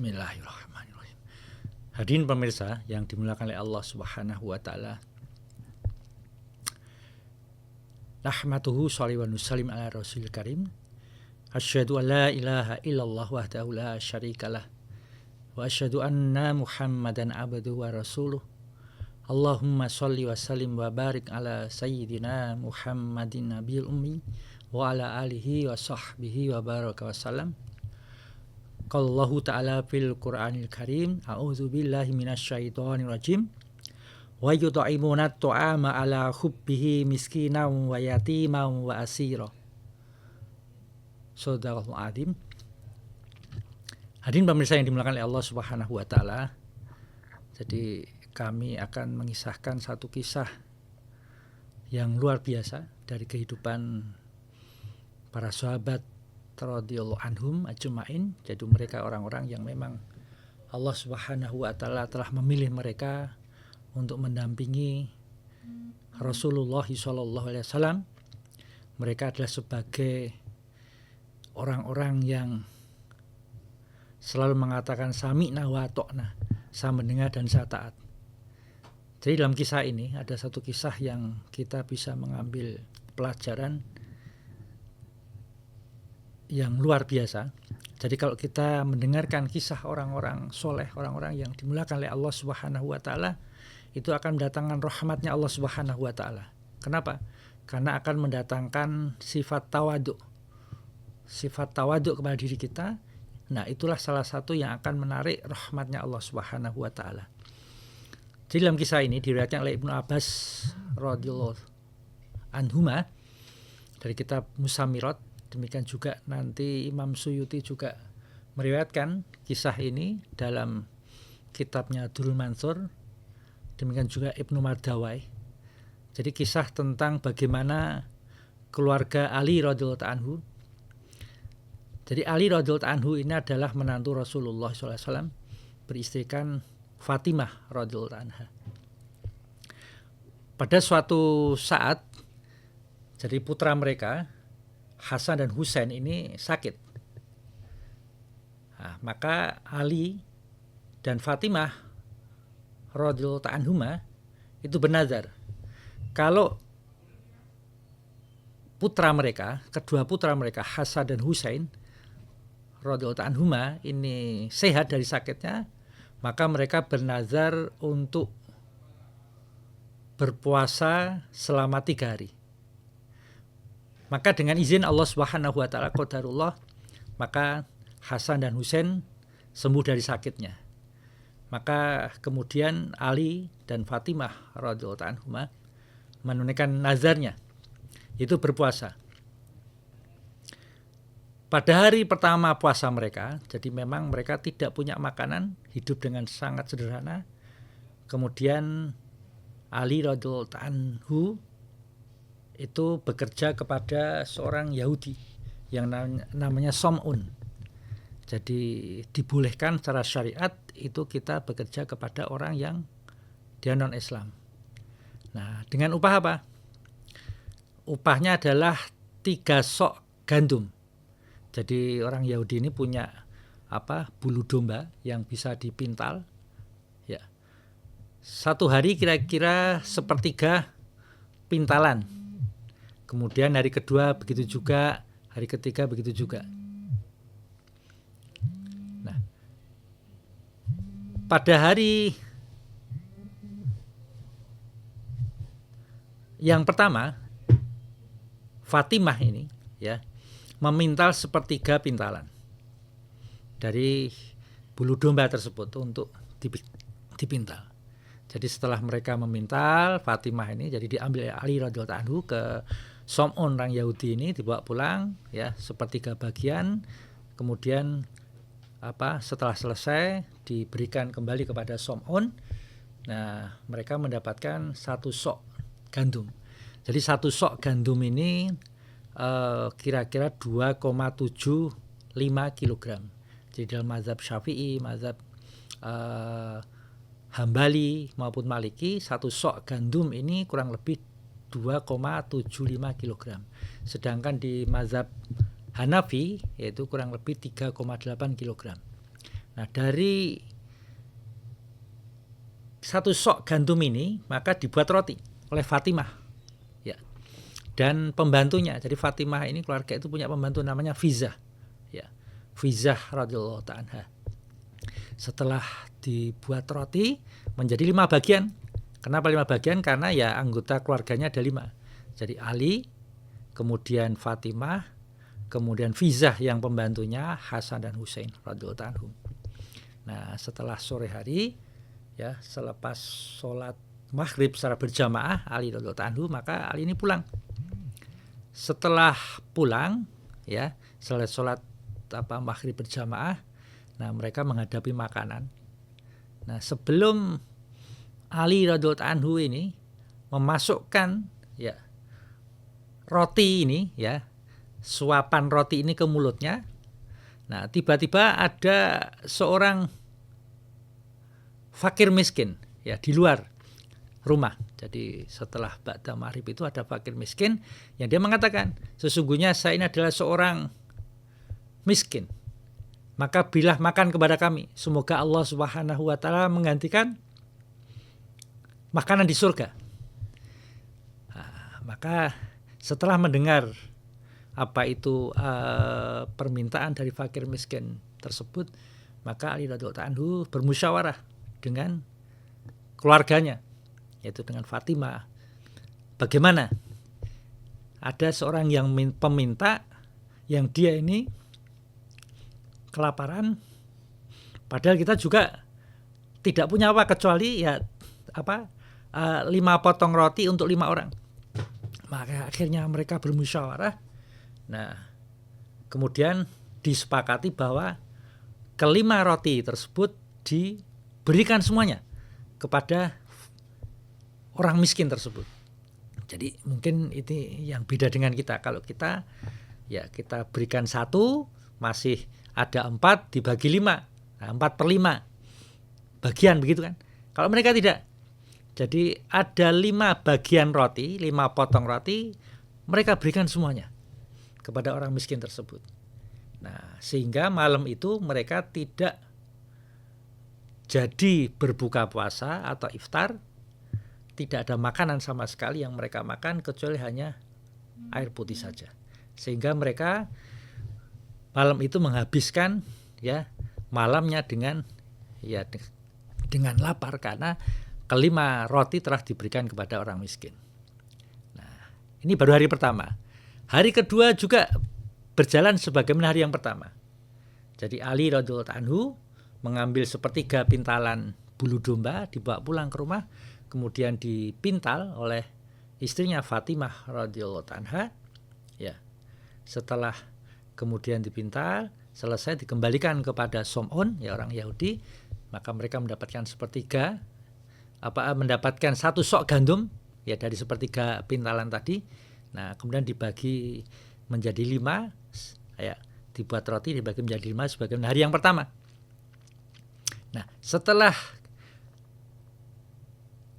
Bismillahirrahmanirrahim. Hadirin pemirsa yang dimuliakan oleh Allah Subhanahu wa taala. Nahmaduhu sholli wa nusallim ala rasulil karim. Asyhadu an la ilaha illallah wahdahu la syarikalah. Wa asyhadu anna Muhammadan abduhu wa rasuluh. Allahumma sholli wa sallim wa barik ala sayyidina Muhammadin nabiyil ummi wa ala alihi wa sahbihi wa baraka wa salam. Qallahu ta'ala fil Qur'anil Karim, a'udzu billahi minasyaitonir rajim. Wa yut'imuna at'ama ala hubbihi miskinan wa yatiman wa asira. Shadaqallahul adzim. Hadirin pemirsa yang dimuliakan oleh Allah Subhanahu wa taala. Jadi kami akan mengisahkan satu kisah yang luar biasa dari kehidupan para sahabat radhiyallahu anhum ajmain. Jadi mereka orang-orang yang memang Allah Subhanahu wa taala telah memilih mereka untuk mendampingi Rasulullah sallallahu alaihi wasallam. Mereka adalah sebagai orang-orang yang selalu mengatakan sami'na wa ata'na, saya mendengar dan saya taat. Jadi dalam kisah ini ada satu kisah yang kita bisa mengambil pelajaran yang luar biasa. Jadi kalau kita mendengarkan kisah orang-orang soleh, orang-orang yang dimuliakan oleh Allah Subhanahu wa taala, itu akan mendatangkan rahmatnya Allah Subhanahu wa taala. Kenapa? Karena akan mendatangkan sifat tawaduk. Sifat tawaduk kepada diri kita. Nah, itulah salah satu yang akan menarik rahmatnya Allah Subhanahu wa taala. Jadi dalam kisah ini diriwayatkan oleh Ibnu Abbas radhiyallahu anhuma dari kitab Musamirat. Demikian juga nanti Imam Suyuti juga meriwayatkan kisah ini dalam kitabnya Durrul Mansur. Demikian juga Ibnu Mardawai. Jadi kisah tentang bagaimana keluarga Ali radhiyallahu anhu. Jadi Ali radhiyallahu anhu ini adalah menantu Rasulullah SAW, beristrikan Fatimah radhiyallahu anha. Pada suatu saat, jadi putra mereka Hasan dan Husain ini sakit. Nah, maka Ali dan Fatimah radhiyallahu anhuma itu bernazar, kalau putra mereka, kedua putra mereka Hasan dan Husain radhiyallahu anhuma ini sehat dari sakitnya, maka mereka bernazar untuk berpuasa selama 3 hari. Maka dengan izin Allah Subhanahu wa taala, qadarullah, maka Hasan dan Husain sembuh dari sakitnya. Maka kemudian Ali dan Fatimah radhiyallahu anhuma menunaikan nazarnya, itu berpuasa. Pada hari pertama puasa mereka, jadi memang mereka tidak punya makanan, hidup dengan sangat sederhana. Kemudian Ali radhiyallahu anhu itu bekerja kepada seorang Yahudi yang namanya Som'un. Jadi dibolehkan secara syariat itu kita bekerja kepada orang yang dia non-Islam. Nah, dengan upah apa? Upahnya adalah 3 sok gandum. Jadi orang Yahudi ini punya bulu domba yang bisa dipintal. Ya. Satu hari kira-kira 1/3 pintalan. Kemudian hari kedua begitu juga, hari ketiga begitu juga. Nah, pada hari yang pertama, Fatimah ini ya memintal 1/3 pintalan dari bulu domba tersebut untuk dipintal. Jadi setelah mereka memintal, Fatimah ini jadi diambil Ali radhiyallahu anhu ke Som'un, orang Yahudi ini, dibawa pulang ya 1/3 bagian. Kemudian setelah selesai diberikan kembali kepada Som'un. Nah, mereka mendapatkan 1 sok gandum. Jadi 1 sok gandum ini kira-kira 2,75 kg. Jadi dalam mazhab Syafi'i, mazhab Hambali maupun Maliki, 1 sok gandum ini kurang lebih 2,75 kg. Sedangkan di mazhab Hanafi yaitu kurang lebih 3,8 kg. Nah, dari satu sok gandum ini maka dibuat roti oleh Fatimah, ya, dan pembantunya. Jadi Fatimah ini keluarga itu punya pembantu namanya Fizah, ya, Fizah radhiyallahu ta'ala. Setelah dibuat roti menjadi 5 bagian. Kenapa 5 bagian? Karena ya anggota keluarganya ada 5. Jadi Ali, kemudian Fatimah, kemudian Fizah yang pembantunya, Hasan dan Husain radhiyallahu ta'ala. Nah, setelah sore hari, ya, selepas sholat maghrib secara berjamaah Ali radhiyallahu ta'ala, maka Ali ini pulang. Setelah pulang, ya, selesai sholat maghrib berjamaah, nah mereka menghadapi makanan. Nah, sebelum Ali radhiyallahu ta'ala ini memasukkan, ya, roti ini, ya, suapan roti ini ke mulutnya, nah tiba-tiba ada seorang fakir miskin, ya, di luar rumah. Jadi setelah ba'da maghrib itu ada fakir miskin yang dia mengatakan, sesungguhnya saya ini adalah seorang miskin, maka berilah makan kepada kami, semoga Allah Subhanahu wa ta'ala menggantikan makanan di surga. Nah, maka setelah mendengar apa itu permintaan dari fakir miskin tersebut, maka Ali radhiyallahu anhu bermusyawarah dengan keluarganya, yaitu dengan Fatimah. Bagaimana? Ada seorang yang peminta yang dia ini kelaparan, padahal kita juga tidak punya apa kecuali ya 5 potong roti untuk 5 orang. Maka akhirnya mereka bermusyawarah. Nah, kemudian disepakati bahwa kelima roti tersebut diberikan semuanya kepada orang miskin tersebut. Jadi mungkin ini yang beda dengan kita. Kalau kita, ya, kita berikan 1, masih ada 4 dibagi 5, nah, 4/5 bagian, begitu kan. Kalau mereka tidak, jadi ada 5 bagian roti, 5 potong roti, mereka berikan semuanya kepada orang miskin tersebut. Nah, sehingga malam itu mereka tidak jadi berbuka puasa atau iftar, tidak ada makanan sama sekali yang mereka makan kecuali hanya air putih saja. Sehingga mereka malam itu menghabiskan, ya, malamnya dengan, ya, dengan lapar karena kelima roti telah diberikan kepada orang miskin. Nah, ini baru hari pertama. Hari kedua juga berjalan sebagaimana hari yang pertama. Jadi Ali radhiyallahu anhu mengambil sepertiga pintalan bulu domba, dibawa pulang ke rumah, kemudian dipintal oleh istrinya Fatimah radhiyallahu anha. Ya. Setelah kemudian dipintal, selesai dikembalikan kepada Som'on, ya, orang Yahudi, maka mereka mendapatkan mendapatkan 1 sok gandum, ya, dari sepertiga pintalan tadi. Nah, kemudian dibagi menjadi 5, ya, dibuat roti dibagi menjadi 5 sebagaimana hari yang pertama. Nah, setelah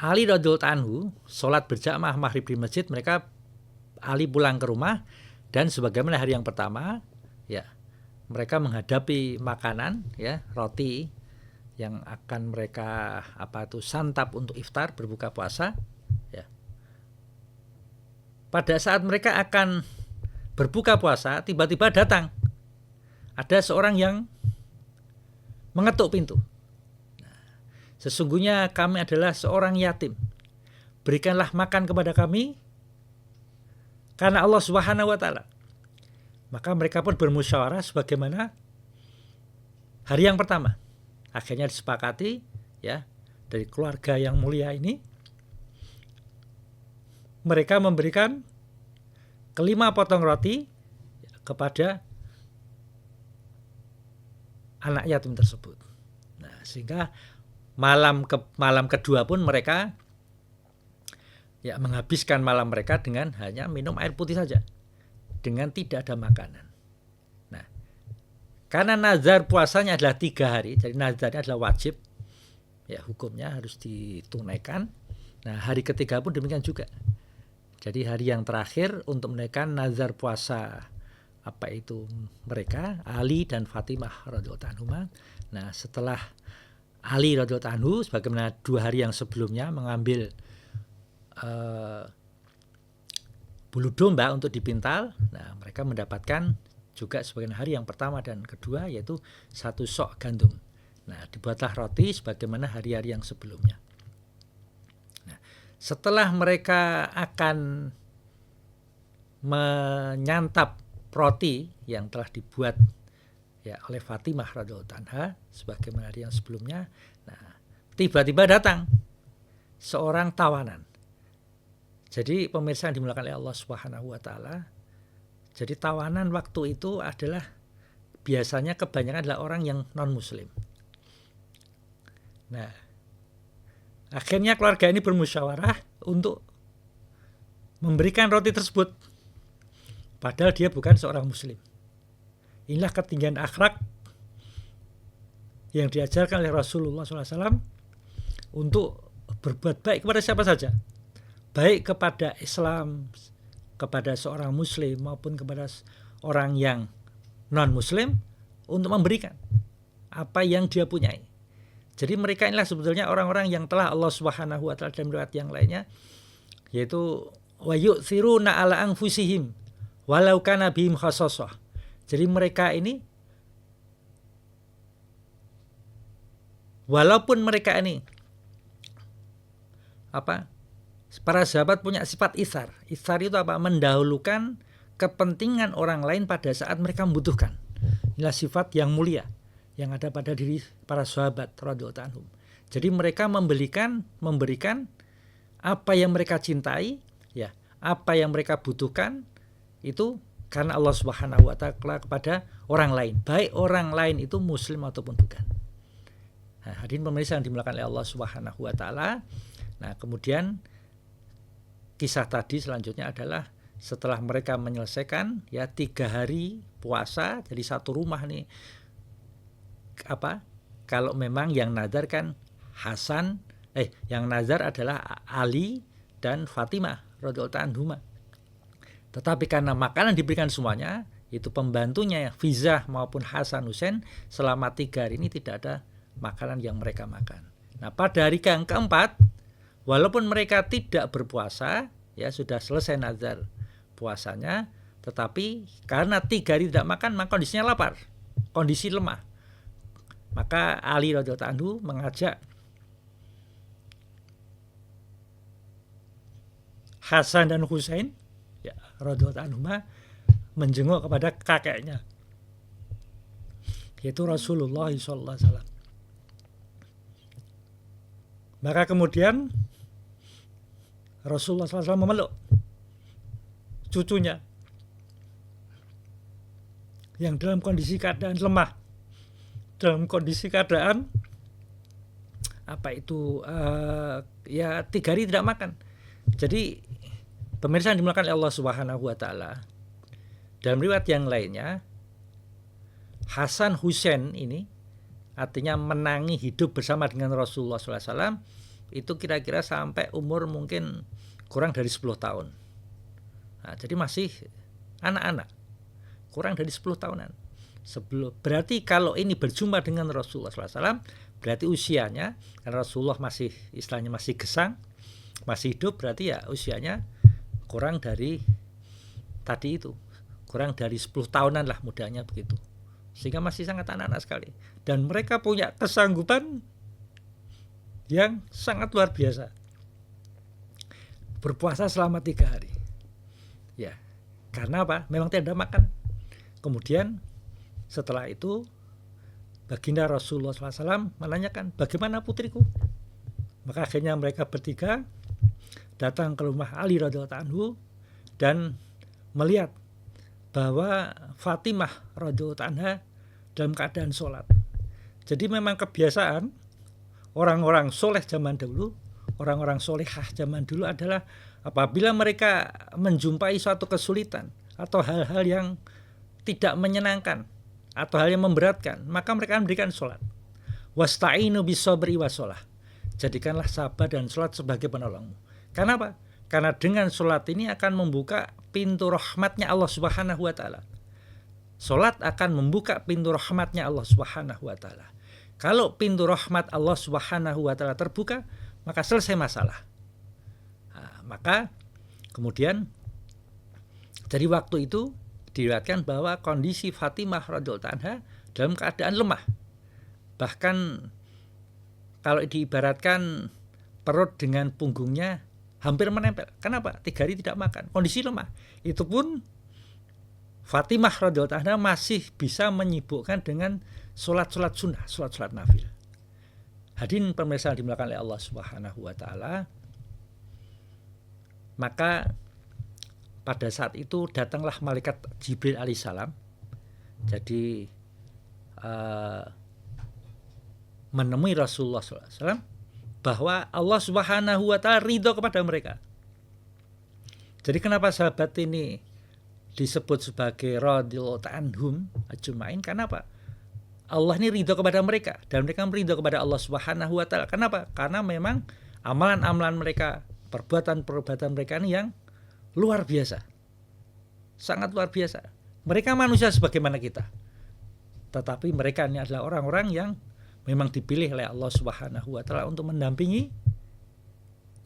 Ali radhiyallahu anhu sholat berjamaah maghrib di masjid, mereka Ali pulang ke rumah dan sebagaimana hari yang pertama, ya, mereka menghadapi makanan, ya, roti yang akan mereka santap untuk iftar berbuka puasa, ya. Pada saat mereka akan berbuka puasa, tiba-tiba datang ada seorang yang mengetuk pintu. Nah, sesungguhnya kami adalah seorang yatim. Berikanlah makan kepada kami karena Allah Subhanahu wa ta'ala. Maka mereka pun bermusyawarah sebagaimana hari yang pertama. Akhirnya disepakati, ya, dari keluarga yang mulia ini, mereka memberikan kelima potong roti kepada anak yatim tersebut. Nah, sehingga malam kedua pun mereka, ya, menghabiskan malam mereka dengan hanya minum air putih saja, dengan tidak ada makanan. Nah, karena nazar puasanya adalah 3 hari, jadi nazarnya adalah wajib, ya, hukumnya harus ditunaikan. Nah, hari ketiga pun demikian juga. Jadi hari yang terakhir untuk menunaikan nazar puasa mereka, Ali dan Fatimah radhiyallahu anhuma. Nah, setelah Ali radhiyallahu anhu sebagaimana 2 hari yang sebelumnya mengambil bulu domba untuk dipintal, nah mereka mendapatkan juga sebagian hari yang pertama dan kedua yaitu 1 sok gandum. Nah, dibuatlah roti sebagaimana hari-hari yang sebelumnya. Nah, setelah mereka akan menyantap roti yang telah dibuat ya oleh Fatimah radhiyallahu anha sebagaimana hari yang sebelumnya, nah tiba-tiba datang seorang tawanan. Jadi pemirsa yang dimuliakan oleh Allah Subhanahu wa taala, jadi tawanan waktu itu adalah biasanya kebanyakan adalah orang yang non muslim. Nah, akhirnya keluarga ini bermusyawarah untuk memberikan roti tersebut padahal dia bukan seorang muslim. Inilah ketinggian akhlak yang diajarkan oleh Rasulullah SAW untuk berbuat baik kepada siapa saja, baik kepada Islam, kepada seorang muslim maupun kepada orang yang non muslim, untuk memberikan apa yang dia punyai. Jadi mereka inilah sebetulnya orang-orang yang telah Allah Subhanahu wa taala dalam riwayat yang lainnya yaitu wa yu'thiruna ala anfusihim walau kana bihim khassasah. Jadi mereka ini walaupun mereka ini para sahabat punya sifat itsar. Itsar itu apa? Mendahulukan kepentingan orang lain pada saat mereka membutuhkan. Inilah sifat yang mulia yang ada pada diri para sahabat radhiyallahu anhum. Jadi mereka memberikan apa yang mereka cintai, ya, apa yang mereka butuhkan itu karena Allah Subhanahu wa taala kepada orang lain, baik orang lain itu muslim ataupun bukan. Nah, hadirin pemirsa yang dimuliakan oleh Allah Subhanahu wa taala. Nah, kemudian kisah tadi selanjutnya adalah setelah mereka menyelesaikan ya 3 hari puasa, jadi satu rumah nih. Kalau memang yang nazar kan yang nazar adalah Ali dan Fatimah radhiyallahu anhuma. Tetapi karena makanan diberikan semuanya, itu pembantunya Fizah maupun Hasan Husain selama 3 hari ini tidak ada makanan yang mereka makan. Nah, pada hari yang keempat, walaupun mereka tidak berpuasa, ya sudah selesai nazar puasanya, tetapi karena 3 hari tidak makan, maka kondisinya lapar, kondisi lemah. Maka Ali radhiyallahu anhu mengajak Hasan dan Husain ya radhiyallahu anhuma menjenguk kepada kakeknya yaitu Rasulullah sallallahu alaihi wasallam. Maka kemudian Rasulullah SAW memeluk cucunya yang dalam kondisi keadaan lemah, dalam kondisi keadaan 3 hari tidak makan. Jadi pemirsa yang dimuliakan oleh Allah Subhanahu wa taala, dalam riwayat yang lainnya Hasan Husain ini artinya menangi hidup bersama dengan Rasulullah SAW itu kira-kira sampai umur mungkin kurang dari 10 tahun. Nah, jadi masih anak-anak, kurang dari 10 tahunan. Berarti kalau ini berjumpa dengan Rasulullah SAW, berarti usianya, karena Rasulullah masih istilahnya masih gesang, masih hidup, berarti ya usianya kurang dari tadi itu, kurang dari 10 tahunan lah mudanya begitu. Sehingga masih sangat anak-anak sekali. Dan mereka punya kesanggupan yang sangat luar biasa. Berpuasa selama 3 hari. Ya, karena apa? Memang tidak ada makan. Kemudian setelah itu baginda Rasulullah SAW menanyakan, bagaimana putriku? Maka akhirnya mereka bertiga datang ke rumah Ali radhiyallahu anhu dan melihat bahwa Fatimah radhiyallahu anha dalam keadaan sholat. Jadi memang kebiasaan orang-orang soleh zaman dulu, orang-orang solehah zaman dulu adalah apabila mereka menjumpai suatu kesulitan atau hal-hal yang tidak menyenangkan atau hal yang memberatkan, maka mereka memberikan sholat. Wasta'inu bis-sabri was-shalah. Jadikanlah sabar dan sholat sebagai penolongmu. Karena apa? Karena dengan sholat ini akan membuka pintu rahmatnya Allah Subhanahu wa ta'ala. Sholat akan membuka pintu rahmatnya Allah Subhanahu wa ta'ala. Kalau pintu rahmat Allah Subhanahu wa taala terbuka, maka selesai masalah. Nah, maka kemudian dari waktu itu diriwayatkan bahwa kondisi Fatimah radhiyallahu anha dalam keadaan lemah. Bahkan kalau diibaratkan perut dengan punggungnya hampir menempel. Kenapa? 3 hari tidak makan. Kondisi lemah. Itu pun Fatimah radhiyallahu anha masih bisa menyibukkan dengan sholat-sholat sunnah, sholat-sholat nafil. Hadirin pemirsa yang dimuliakan oleh Allah Subhanahu wa taala, maka pada saat itu datanglah malaikat Jibril alaihissalam. Jadi menemui Rasulullah SAW bahwa Allah Subhanahu wa taala ridho kepada mereka. Jadi kenapa sahabat ini disebut sebagai radhiyallahu anhum ajmain? Kenapa? Allah ini ridho kepada mereka dan mereka ridho kepada Allah Subhanahu wa taala. Kenapa? Karena memang amalan-amalan mereka, perbuatan-perbuatan mereka ini yang luar biasa. Sangat luar biasa. Mereka manusia sebagaimana kita. Tetapi mereka ini adalah orang-orang yang memang dipilih oleh Allah Subhanahu wa taala untuk mendampingi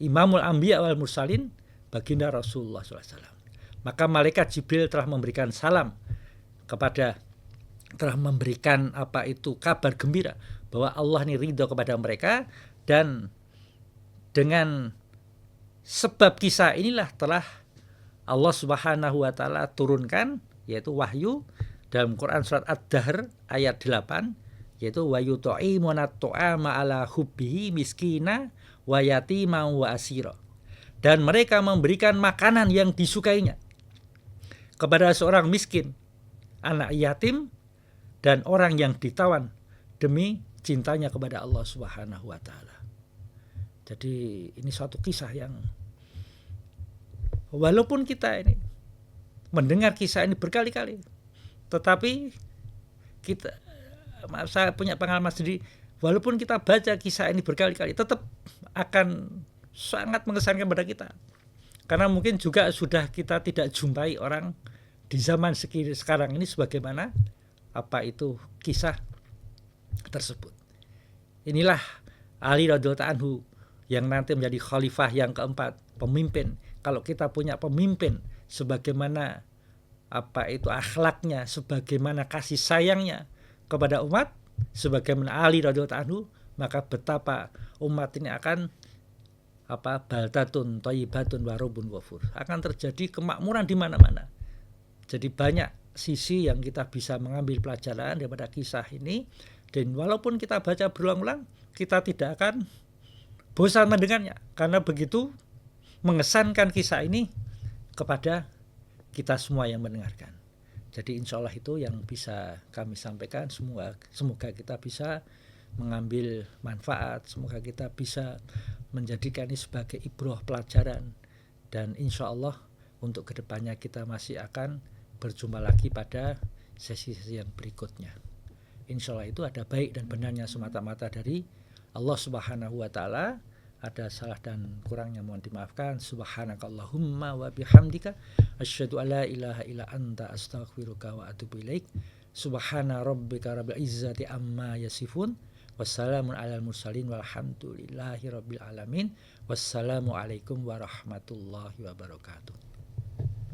Imamul Anbiya wal Mursalin, baginda Rasulullah SAW. Maka malaikat Jibril telah memberikan salam telah memberikan kabar gembira bahwa Allah ini ridho kepada mereka, dan dengan sebab kisah inilah telah Allah Subhanahu wa taala turunkan yaitu wahyu dalam Quran surat Ad-Dahr ayat 8, yaitu wa yut'imuna at-ta'ama ala hubbihi miskina wa yatima wa asira. Dan mereka memberikan makanan yang disukainya kepada seorang miskin, anak yatim, dan orang yang ditawan demi cintanya kepada Allah Subhanahu wa taala. Jadi ini suatu kisah yang walaupun kita ini mendengar kisah ini berkali-kali, tetapi saya punya pengalaman sendiri, walaupun kita baca kisah ini berkali-kali tetap akan sangat mengesankan pada kita. Karena mungkin juga sudah kita tidak jumpai orang di zaman sekarang ini sebagaimana kisah tersebut. Inilah Ali radhiyallahu anhu yang nanti menjadi khalifah yang keempat, pemimpin. Kalau kita punya pemimpin sebagaimana akhlaknya, sebagaimana kasih sayangnya kepada umat, sebagaimana Ali radhiyallahu anhu, maka betapa umat ini akan baldatun thayyibatun wa rabbun ghafur. Akan terjadi kemakmuran di mana-mana. Jadi banyak sisi yang kita bisa mengambil pelajaran daripada kisah ini, dan walaupun kita baca berulang-ulang, kita tidak akan bosan mendengarnya, karena begitu mengesankan kisah ini kepada kita semua yang mendengarkan. Jadi insya Allah itu yang bisa kami sampaikan. Semoga kita bisa mengambil manfaat, semoga kita bisa menjadikan ini sebagai ibrah pelajaran, dan insya Allah untuk kedepannya kita masih akan berjumpa lagi pada sesi-sesi yang berikutnya. Insya Allah itu ada baik dan benarnya semata-mata dari Allah Subhanahu wa taala. Ada salah dan kurangnya mohon dimaafkan. Subhanakallahumma wa bihamdika asyhadu an la ilaha illa anta astaghfiruka wa atubu ilaik. Subhana rabbika rabbil izzati amma yasifun. Wassalamun alal mursalin walhamdulillahi rabbil alamin. Wassalamu alaikum warahmatullahi wabarakatuh.